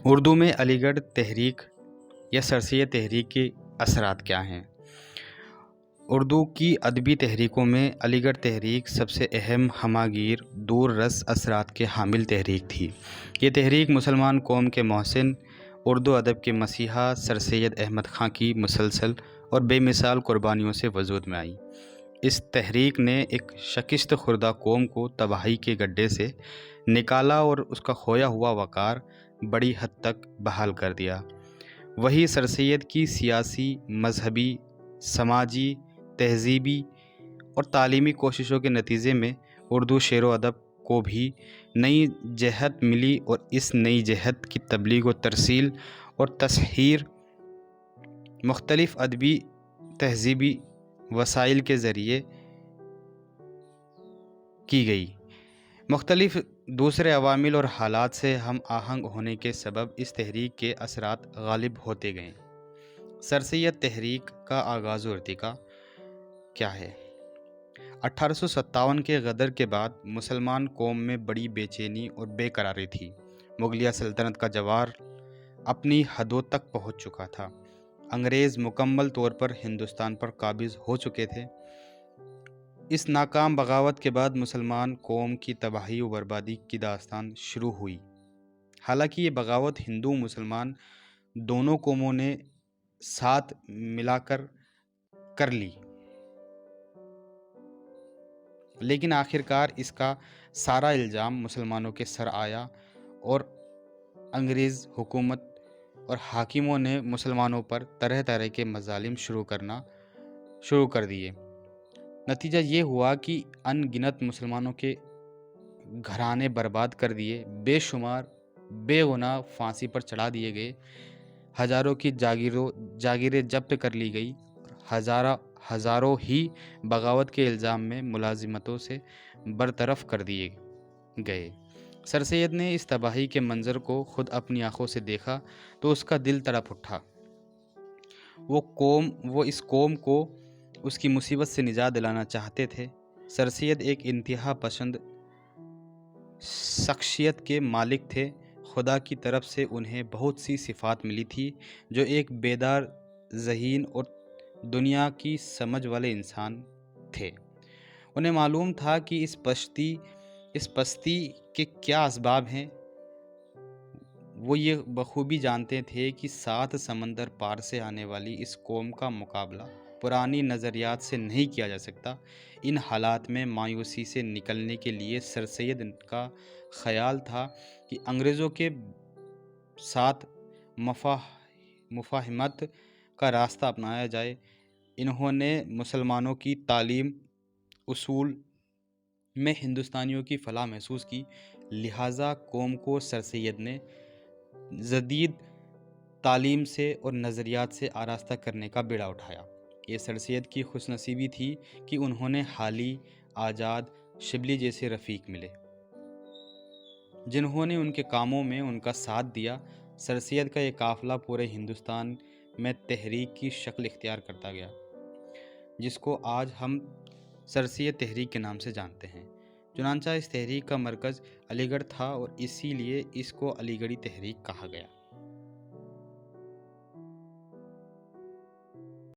اردو میں علی گڑھ تحریک یا سر سید تحریک کے اثرات کیا ہیں؟ اردو کی ادبی تحریکوں میں علی گڑھ تحریک سب سے اہم، ہمہ گیر، دور رس اثرات کے حامل تحریک تھی۔ یہ تحریک مسلمان قوم کے محسن، اردو ادب کے مسیحا سر سید احمد خاں کی مسلسل اور بے مثال قربانیوں سے وجود میں آئی۔ اس تحریک نے ایک شکست خوردہ قوم کو تباہی کے گڈھے سے نکالا اور اس کا کھویا ہوا وقار بڑی حد تک بحال کر دیا۔ وہی سر سید کی سیاسی، مذہبی، سماجی، تہذیبی اور تعلیمی کوششوں کے نتیجے میں اردو شعر و ادب کو بھی نئی جہت ملی، اور اس نئی جہت کی تبلیغ و ترسیل اور تشہیر مختلف ادبی تہذیبی وسائل کے ذریعے کی گئی۔ مختلف دوسرے عوامل اور حالات سے ہم آہنگ ہونے کے سبب اس تحریک کے اثرات غالب ہوتے گئے۔ سر سید تحریک کا آغاز و ارتقا کیا ہے؟ 1857 کے غدر کے بعد مسلمان قوم میں بڑی بے چینی اور بے قراری تھی۔ مغلیہ سلطنت کا جوار اپنی حدوں تک پہنچ چکا تھا۔ انگریز مکمل طور پر ہندوستان پر قابض ہو چکے تھے۔ اس ناکام بغاوت کے بعد مسلمان قوم کی تباہی و بربادی کی داستان شروع ہوئی۔ حالانکہ یہ بغاوت ہندو مسلمان دونوں قوموں نے ساتھ ملا کر لی، لیکن آخرکار اس کا سارا الزام مسلمانوں کے سر آیا اور انگریز حکومت اور حاکموں نے مسلمانوں پر طرح طرح کے مظالم شروع کر دیے۔ نتیجہ یہ ہوا کہ ان گنت مسلمانوں کے گھرانے برباد کر دیے، بے شمار بے گناہ پھانسی پر چڑھا دیے گئے، ہزاروں کی جاگیریں ضبط کر لی گئی، ہزاروں ہی بغاوت کے الزام میں ملازمتوں سے برطرف کر دیے گئے۔ سر سید نے اس تباہی کے منظر کو خود اپنی آنکھوں سے دیکھا تو اس کا دل تڑپ اٹھا۔ وہ اس قوم کو اس کی مصیبت سے نجات دلانا چاہتے تھے۔ سر سید ایک انتہا پسند شخصیت کے مالک تھے۔ خدا کی طرف سے انہیں بہت سی صفات ملی تھی جو ایک بیدار ذہین اور دنیا کی سمجھ والے انسان تھے۔ انہیں معلوم تھا کہ اس پستی کے کیا اسباب ہیں۔ وہ یہ بخوبی جانتے تھے کہ 7 سمندر پار سے آنے والی اس قوم کا مقابلہ پرانی نظریات سے نہیں کیا جا سکتا۔ ان حالات میں مایوسی سے نکلنے کے لیے سر سید کا خیال تھا کہ انگریزوں کے ساتھ مفاہمت کا راستہ اپنایا جائے۔ انہوں نے مسلمانوں کی تعلیم اصول میں ہندوستانیوں کی فلاح محسوس کی، لہٰذا قوم کو سر سید نے جدید تعلیم سے اور نظریات سے آراستہ کرنے کا بیڑا اٹھایا۔ یہ سر سید کی خوش نصیبی تھی کہ انہوں نے حالی، آزاد، شبلی جیسے رفیق ملے جنہوں نے ان کے کاموں میں ان کا ساتھ دیا۔ سر سید کا یہ قافلہ پورے ہندوستان میں تحریک کی شکل اختیار کرتا گیا، جس کو آج ہم سر سید تحریک کے نام سے جانتے ہیں۔ چنانچہ اس تحریک کا مرکز علی گڑھ تھا اور اسی لیے اس کو علی گڑھی تحریک کہا گیا۔